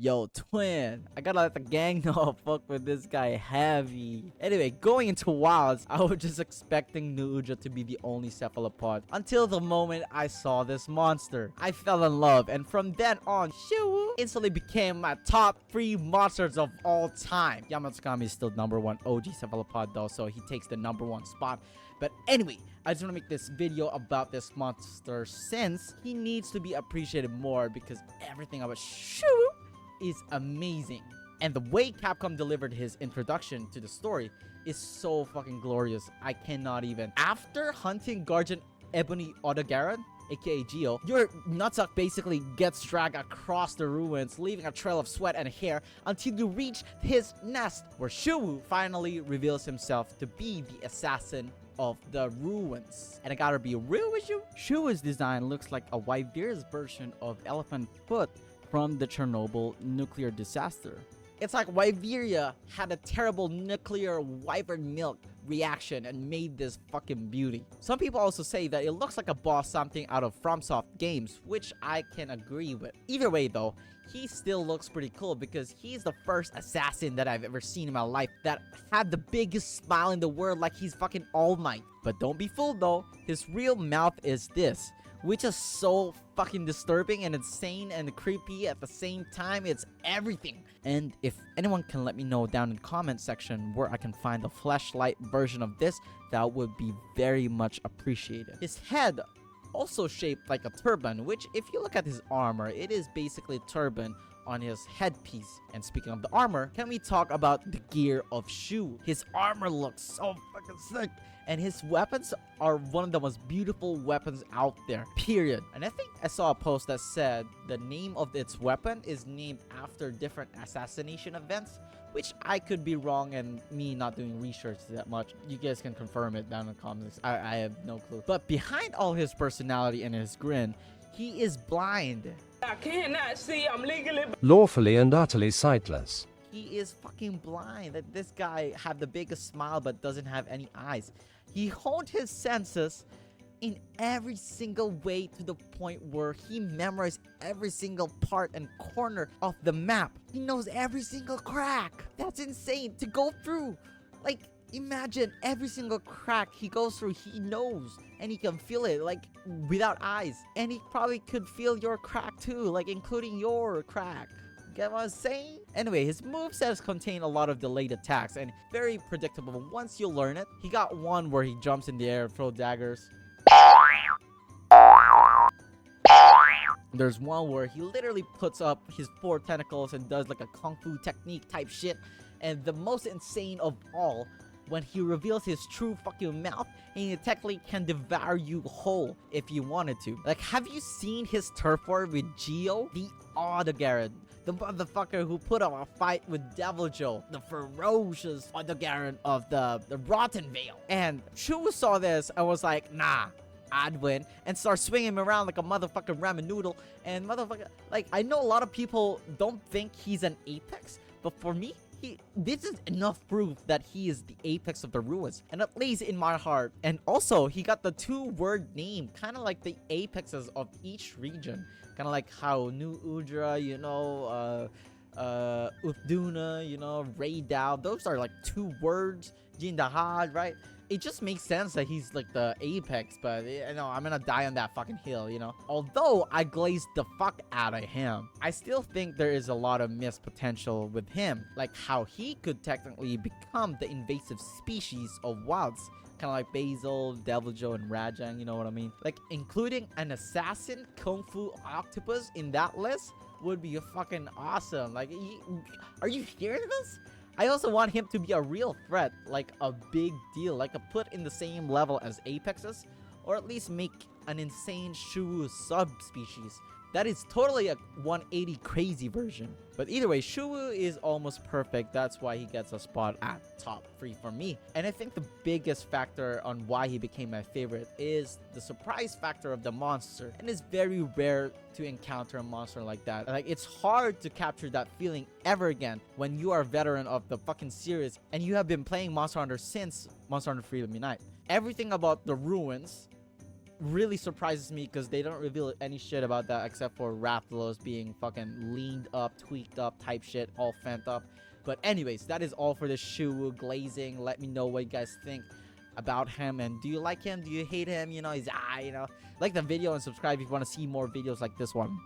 Yo, twin, I gotta let the gang know I fuck with this guy heavy. Anyway, going into Wilds, I was just expecting Nuja to be the only cephalopod until the moment I saw this monster. I fell in love, and from then on, Shu instantly became my top 3 monsters of all time. Yamatsukami is still #1 OG cephalopod though, so he takes the #1 spot. But anyway, I just want to make this video about this monster since he needs to be appreciated more because everything about Shu is amazing. And the way Capcom delivered his introduction to the story is so fucking glorious. I cannot even. After hunting Guardian Ebony Odogaron, aka Geo, your nutsack basically gets dragged across the ruins, leaving a trail of sweat and hair until you reach his nest, where Shu finally reveals himself to be the assassin of the ruins. And I gotta be real with you, Shu's design looks like a Wyveria's version of Elephant Foot from the Chernobyl nuclear disaster. It's like Wyveria had a terrible nuclear wyvern milk reaction and made this fucking beauty. Some people also say that it looks like a boss something out of FromSoft games, which I can agree with. Either way though, he still looks pretty cool because he's the first assassin that I've ever seen in my life that had the biggest smile in the world, like he's fucking All Might. But don't be fooled though, his real mouth is this, which is so fucking disturbing and insane and creepy at the same time. It's everything. And if anyone can let me know down in the comment section where I can find the flashlight version of this, that would be very much appreciated. His head also shaped like a turban, which if you look at his armor, it is basically a turban on his headpiece. And speaking of the armor, can we talk about the gear of Shu? His armor looks so fucking sick, and his weapons are one of the most beautiful weapons out there, period. And I think I saw a post that said the name of its weapon is named after different assassination events, which I could be wrong, and me not doing research that much. You guys can confirm it down in the comments. I have no clue. But behind all his personality and his grin, he is blind. I cannot see. I'm legally lawfully and utterly sightless. He is fucking blind. That this guy have the biggest smile but doesn't have any eyes. He honed his senses in every single way to the point where he memorized every single part and corner of the map. He knows every single crack. That's insane to go through. Like, imagine every single crack he goes through, he knows, and he can feel it, like, without eyes. And he probably could feel your crack too, like, including your crack. Get what I'm saying? Anyway, his movesets contain a lot of delayed attacks and very predictable once you learn it. He got one where he jumps in the air and throws daggers. There's one where he literally puts up his 4 tentacles and does like a kung fu technique type shit. And the most insane of all, when he reveals his true fucking mouth, and he technically can devour you whole if you wanted to. Like, have you seen his turf war with Geo? The Odogaron. The motherfucker who put up a fight with Devil Joe, the ferocious Odogaron of the Rotten Vale. And Shu saw this and was like, nah, I'd win, and start swinging him around like a motherfucking ramen noodle. And motherfucker, like, I know a lot of people don't think he's an apex, but for me, this is enough proof that he is the apex of the ruins, and at least in my heart. And also, he got the 2-word name, kind of like the apexes of each region, kind of like how New Udra, you know, Uthduna, you know, Raydao, those are like 2 words. Jindahad, right? It just makes sense that he's like the apex, but you know, I'm gonna die on that fucking hill, you know. Although I glazed the fuck out of him, I still think there is a lot of missed potential with him, like how he could technically become the invasive species of wilds, kind of like Basil, Devil Joe, and Rajang, you know what I mean? Like, including an assassin kung fu octopus in that list would be fucking awesome. Like, are you hearing this? I also want him to be a real threat, like a big deal, like a put in the same level as apexes, or at least make an insane Shu subspecies. That is totally a 180 crazy version. But either way, Shu is almost perfect. That's why he gets a spot at top 3 for me. And I think the biggest factor on why he became my favorite is the surprise factor of the monster. And it's very rare to encounter a monster like that. Like, it's hard to capture that feeling ever again when you are a veteran of the fucking series and you have been playing Monster Hunter since Monster Hunter Freedom Unite. Everything about the ruins really surprises me because they don't reveal any shit about that except for Rathalos being fucking leaned up, tweaked up type shit, all fent up. But anyways, that is all for the Shuwu glazing. Let me know what you guys think about him, and do you like him? Do you hate him? You know, he's like the video and subscribe if you want to see more videos like this one.